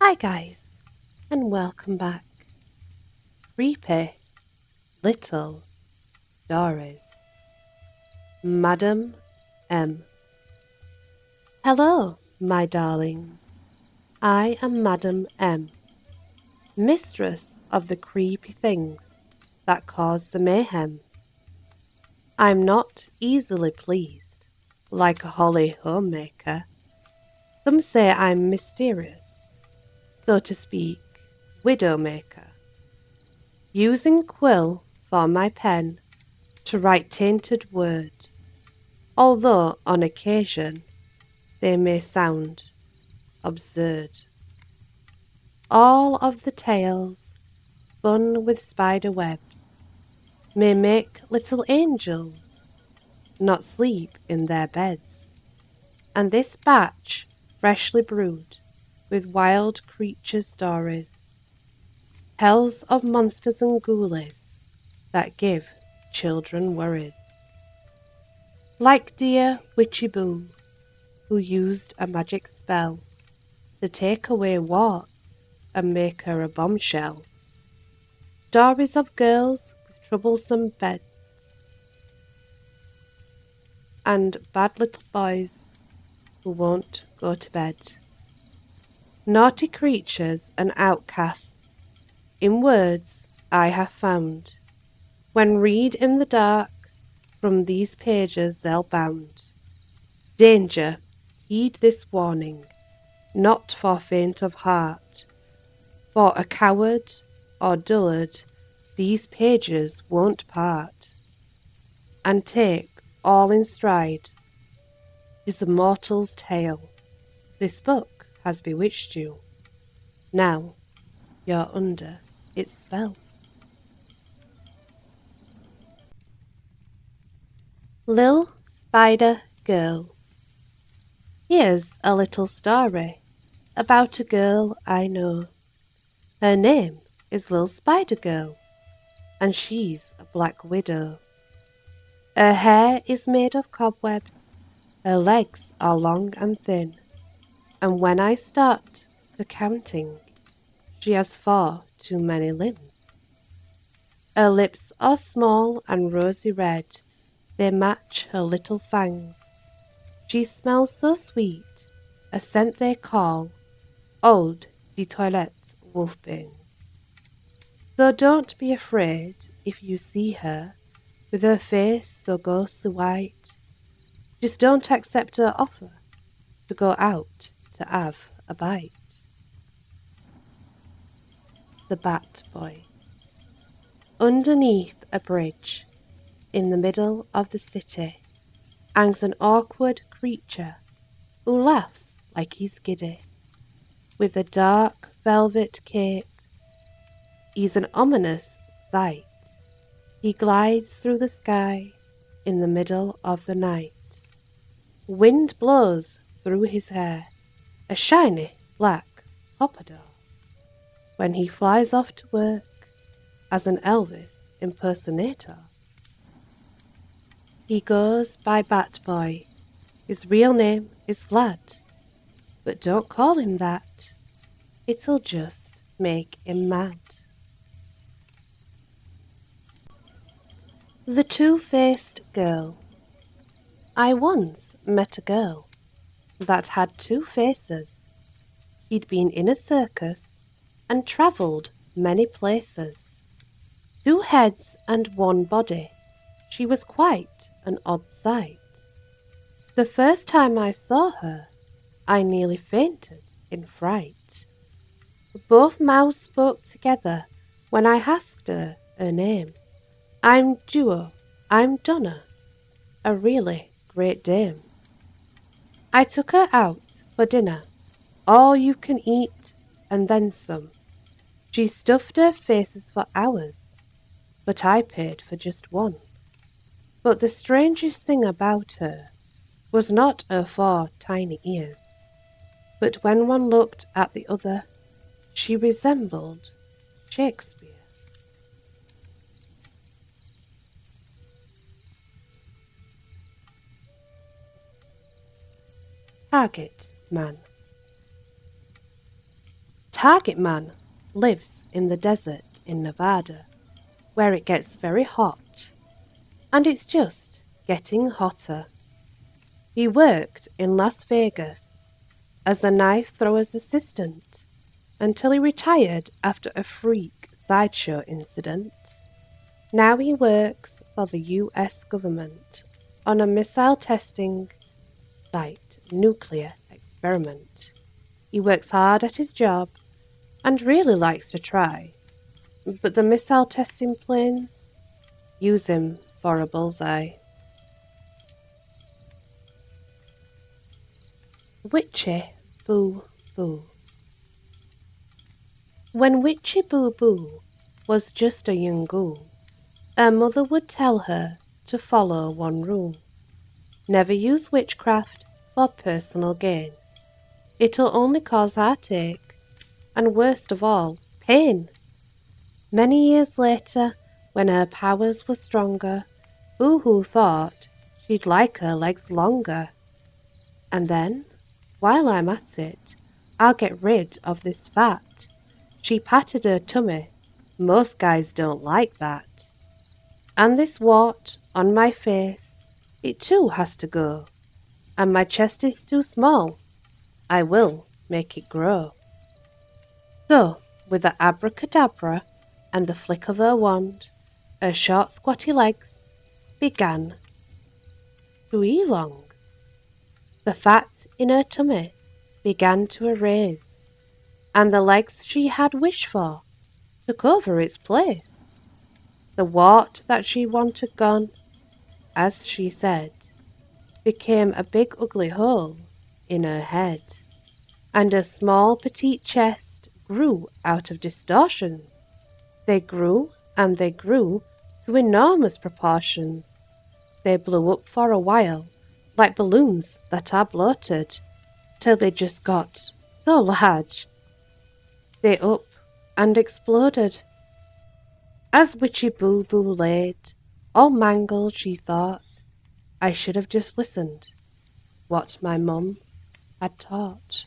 Hi guys, and welcome back. Creepy Little Stories. Madam M. Hello, my darlings. I am Madam M, mistress of the creepy things that cause the mayhem. I'm not easily pleased, like a holly homemaker. Some say I'm mysterious, so to speak, widowmaker. Using quill for my pen to write tainted word, although on occasion they may sound absurd. All of the tales spun with spider webs may make little angels not sleep in their beds, and this batch freshly brewed with wild creature stories tells of monsters and ghoulies that give children worries. Like dear Witchy Boo, who used a magic spell to take away warts and make her a bombshell. Stories of girls with troublesome beds and bad little boys who won't go to bed. Naughty creatures and outcasts, in words I have found, when read in the dark, from these pages they'll bound. Danger, heed this warning, not for faint of heart, for a coward or dullard these pages won't part. And take all in stride, 'tis a mortal's tale, this book has bewitched you, now you're under its spell. Lil Spider Girl. Here's a little story about a girl I know. Her name is Lil Spider Girl, and she's a black widow. Her hair is made of cobwebs, her legs are long and thin, and when I start to counting, she has far too many limbs. Her lips are small and rosy red, they match her little fangs. She smells so sweet, a scent they call Eau de Toilette Wolfbane. So don't be afraid if you see her with her face so ghostly white. Just don't accept her offer to go out to have a bite. The Bat Boy. Underneath a bridge, in the middle of the city, hangs an awkward creature who laughs like he's giddy. With a dark velvet cape, he's an ominous sight. He glides through the sky in the middle of the night. Wind blows through his hair, a shiny black pompadour, when he flies off to work as an Elvis impersonator. He goes by Bat Boy. His real name is Vlad, but don't call him that. It'll just make him mad. The Two-Faced Girl. I once met a girl that had two faces. He'd been in a circus and travelled many places. Two heads and one body. She was quite an odd sight. The first time I saw her, I nearly fainted in fright. Both mouths spoke together when I asked her name. I'm Duo, I'm Donna, a really great dame. I took her out for dinner, all you can eat and then some. She stuffed her faces for hours, but I paid for just one. But the strangest thing about her was not her four tiny ears, but when one looked at the other, she resembled Shakespeare. Target Man. Target Man lives in the desert in Nevada, where it gets very hot, and it's just getting hotter. He worked in Las Vegas as a knife thrower's assistant until he retired after a freak sideshow incident. Now he works for the US government on a missile testing site nuclear experiment. He works hard at his job and really likes to try, but the missile testing planes use him for a bullseye. Witchy Boo Boo. When Witchy Boo Boo was just a young ghoul, her mother would tell her to follow one rule: never use witchcraft for personal gain. It'll only cause heartache, and worst of all, pain. Many years later, when her powers were stronger, Boo Hoo thought she'd like her legs longer. And then, while I'm at it, I'll get rid of this fat. She patted her tummy. Most guys don't like that. And this wart on my face, it too has to go. And my chest is too small. I will make it grow. So, with the abracadabra and the flick of her wand, her short squatty legs began to elong. The fat in her tummy began to erase, and the legs she had wished for took over its place. The wart that she wanted gone, as she said, became a big ugly hole in her head, and her small petite chest grew out of distortions. They grew and they grew to enormous proportions. They blew up for a while, like balloons that are bloated, till they just got so large they up and exploded. As Witchy Boo Boo laid, all mangled, she thought, I should have just listened to what my mum had taught.